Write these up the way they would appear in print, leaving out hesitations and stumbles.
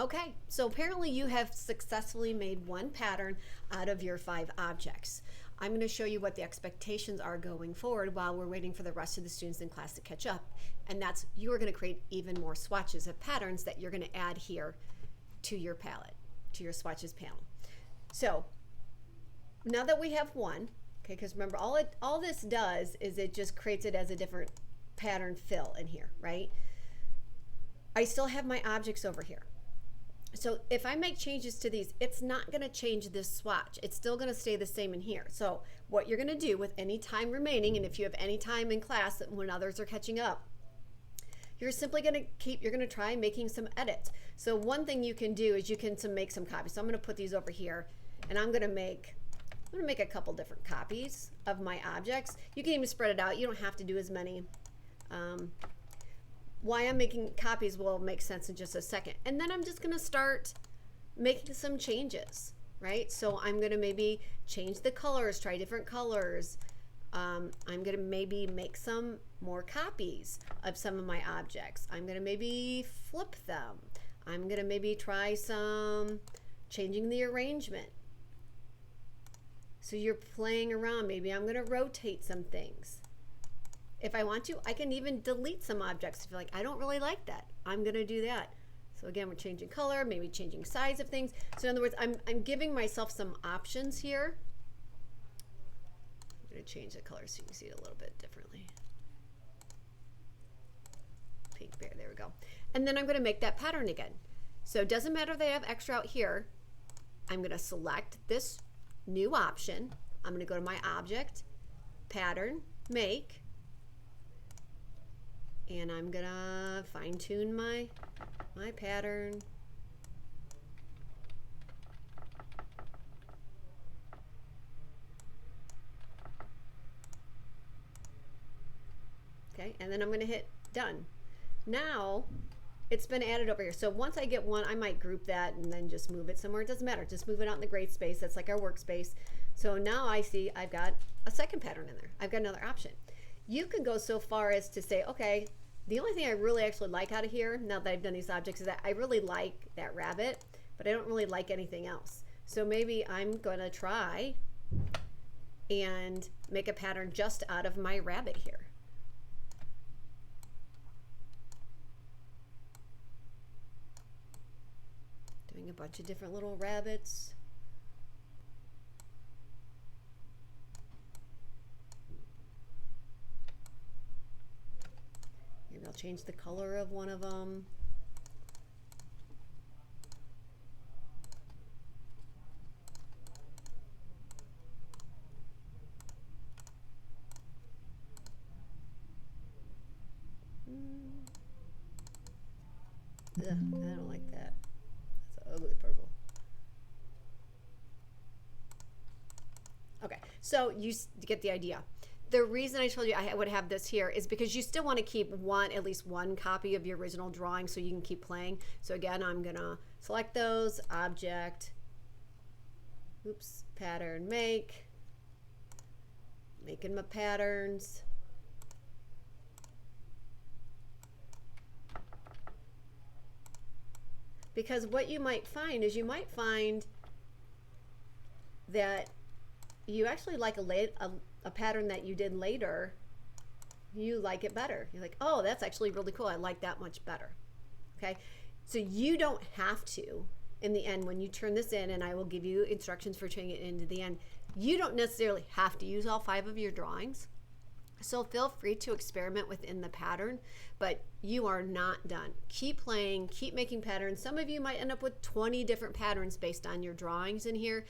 Okay, so apparently you have successfully made one pattern out of your 5 objects. I'm going to show you what the expectations are going forward while we're waiting for the rest of the students in class to catch up. And that's you are going to create even more swatches of patterns that you're going to add here to your palette, to your swatches panel. So now that we have one, okay, because remember all this does is it just creates it as a different pattern fill in here, right? I still have my objects over here. So if I make changes to these, it's not going to change this swatch. It's still going to stay the same in here. So what you're going to do with any time remaining, and if you have any time in class when others are catching up, you're simply going to you're going to try making some edits. So one thing you can do is you can make some copies. So I'm going to put these over here, and I'm going to make a couple different copies of my objects. You can even spread it out. You don't have to do as many. Why I'm making copies will make sense in just a second. And then I'm just going to start making some changes, right? So I'm going to maybe change the colors, try different colors. I'm going to maybe make some more copies of some of my objects. I'm going to maybe flip them. I'm going to maybe try some changing the arrangement. So you're playing around. Maybe I'm going to rotate some things. If I want to, I can even delete some objects if you're like, I don't really like that. I'm going to do that. So again, we're changing color, maybe changing size of things. So in other words, I'm giving myself some options here. I'm going to change the color so you can see it a little bit differently. Pink bear, there we go. And then I'm going to make that pattern again. So it doesn't matter if they have extra out here. I'm going to select this new option. I'm going to go to my object, pattern, make. And I'm gonna fine tune my pattern. Okay, and then I'm gonna hit done. Now it's been added over here. So once I get one, I might group that and then just move it somewhere. It doesn't matter, just move it out in the gray space. That's like our workspace. So now I see I've got a second pattern in there. I've got another option. You can go so far as to say, okay, the only thing I really actually like out of here, now that I've done these objects, is that I really like that rabbit, but I don't really like anything else. So maybe I'm gonna try and make a pattern just out of my rabbit here. Doing a bunch of different little rabbits. Maybe I'll change the color of one of them. Ugh, I don't like that. That's an ugly purple. Okay, so you get the idea. The reason I told you I would have this here is because you still want to keep at least one copy of your original drawing so you can keep playing. So again, I'm gonna select those, object, oops, pattern, making my patterns. Because what you might find is that you actually like a pattern that you did later, you like it better. You're like, oh, that's actually really cool. I like that much better. Okay, so you don't have to, in the end, when you turn this in, and I will give you instructions for turning it into the end, you don't necessarily have to use all 5 of your drawings. So feel free to experiment within the pattern, but you are not done. Keep playing, keep making patterns. Some of you might end up with 20 different patterns based on your drawings in here.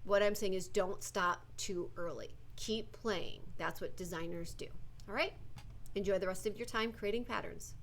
What I'm saying is don't stop too early. Keep playing. That's what designers do. All right? Enjoy the rest of your time creating patterns.